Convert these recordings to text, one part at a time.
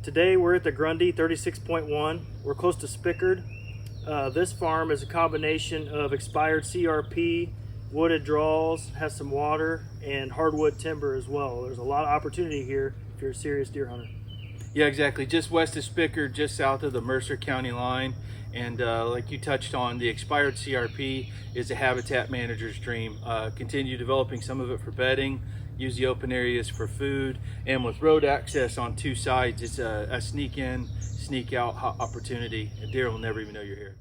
Today we're at the Grundy 36.1. We're close to Spickard. This farm is a combination of expired CRP, wooded draws, has some water, and hardwood timber as well. There's a lot of opportunity here if you're a serious deer hunter. Yeah, exactly. Just west of Spickard, just south of the Mercer County line. And like you touched on, the expired CRP is a habitat manager's dream. Continue developing some of it for bedding, use the open areas for food, and with road access on two sides, it's a sneak in, sneak out opportunity. A deer will never even know you're here.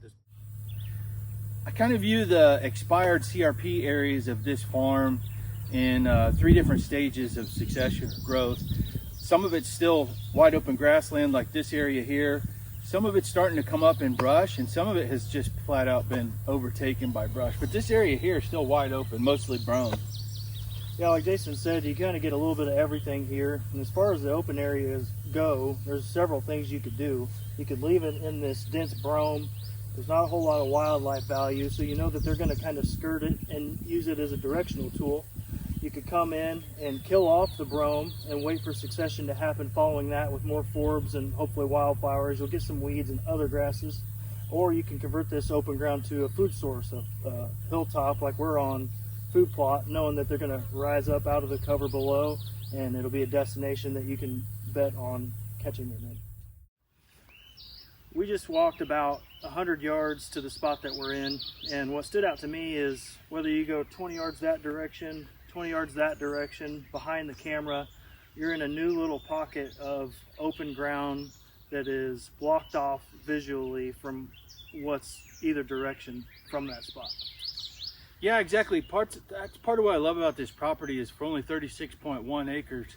I kind of view the expired CRP areas of this farm in three different stages of succession or growth. Some of it's still wide open grassland like this area here. Some of it's starting to come up in brush, and some of it has just flat out been overtaken by brush. But this area here is still wide open, mostly brome. Yeah, like Jason said, you kind of get a little bit of everything here. And as far as the open areas go, there's several things you could do. You could leave it in this dense brome. There's not a whole lot of wildlife value, so you know that they're going to kind of skirt it and use it as a directional tool. You could come in and kill off the brome and wait for succession to happen following that with more forbs and hopefully wildflowers. You'll get some weeds and other grasses. Or you can convert this open ground to a food source, a hilltop like we're on, food plot, knowing that they're going to rise up out of the cover below, and it'll be a destination that you can bet on catching them in. We just walked about 100 yards to the spot that we're in, and what stood out to me is whether you go 20 yards that direction, 20 yards that direction, behind the camera, you're in a new little pocket of open ground that is blocked off visually from what's either direction from that spot. Yeah, exactly. That's part of what I love about this property is for only 36.1 acres,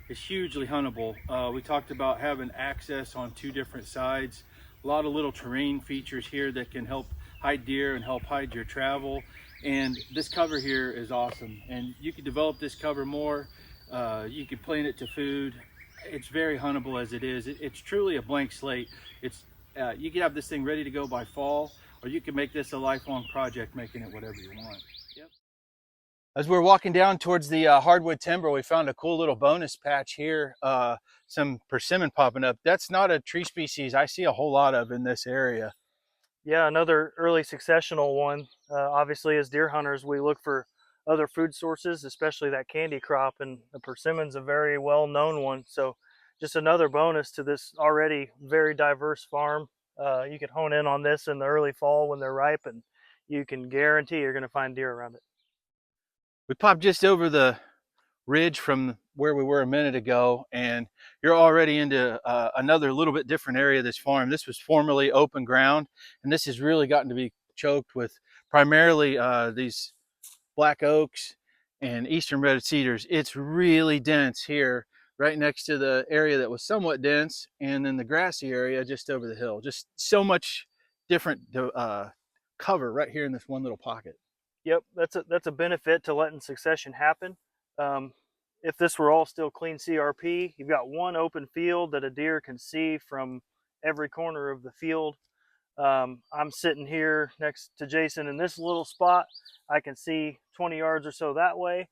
it's hugely huntable. We talked about having access on two different sides. A lot of little terrain features here that can help hide deer and help hide your travel. And this cover here is awesome. And you can develop this cover more. You can plant it to food. It's very huntable as it is. It's truly a blank slate. You can have this thing ready to go by fall, or you can make this a lifelong project, making it whatever you want. Yep. As we're walking down towards the hardwood timber, we found a cool little bonus patch here. Some persimmon popping up. That's not a tree species I see a whole lot of in this area. Yeah, another early successional one. Obviously, as deer hunters, we look for other food sources, especially that candy crop, and the persimmon's a very well-known one. So just another bonus to this already very diverse farm. You can hone in on this in the early fall when they're ripe, and you can guarantee you're going to find deer around it. We popped just over the ridge from where we were a minute ago, and you're already into another little bit different area of this farm. This was formerly open ground, and this has really gotten to be choked with primarily these black oaks and eastern red cedars. It's really dense here, right next to the area that was somewhat dense, and then the grassy area just over the hill. Just so much different cover right here in this one little pocket. Yep, that's a benefit to letting succession happen. If this were all still clean CRP, you've got one open field that a deer can see from every corner of the field. I'm sitting here next to Jason in this little spot. I can see 20 yards or so that way.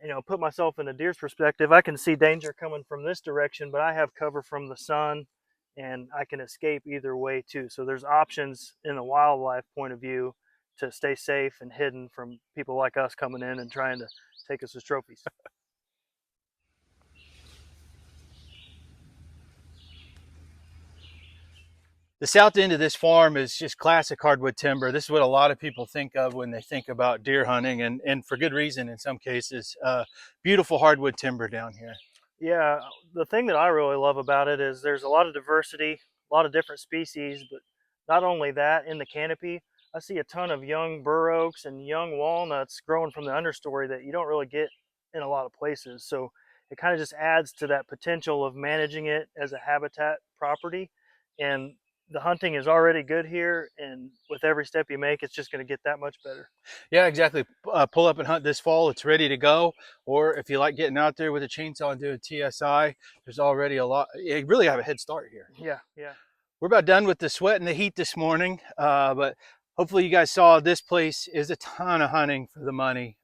You know, put myself in a deer's perspective. I can see danger coming from this direction, but I have cover from the sun, and I can escape either way too. So there's options in a wildlife point of view to stay safe and hidden from people like us coming in and trying to take us as trophies. The south end of this farm is just classic hardwood timber. This is what a lot of people think of when they think about deer hunting, and for good reason in some cases. Beautiful hardwood timber down here. Yeah, the thing that I really love about it is there's a lot of diversity, a lot of different species, but not only that, in the canopy, I see a ton of young bur oaks and young walnuts growing from the understory that you don't really get in a lot of places. So it kind of just adds to that potential of managing it as a habitat property. And the hunting is already good here, and with every step you make, it's just going to get that much better. Yeah, exactly. Pull up and hunt this fall. It's ready to go. Or if you like getting out there with a chainsaw and doing TSI, there's already a lot. You really have a head start here. Yeah. We're about done with the sweat and the heat this morning, but hopefully you guys saw this place is a ton of hunting for the money.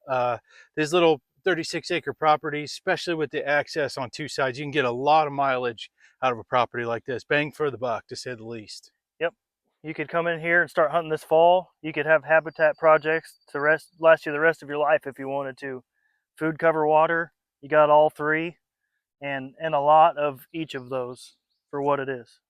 These little 36 acre properties, especially with the access on two sides, you can get a lot of mileage out of a property like this. Bang for the buck, to say the least. Yep. You could come in here and start hunting this fall. You could have habitat projects to last you the rest of your life if you wanted to. Food, cover, water, you got all three, and a lot of each of those for what it is.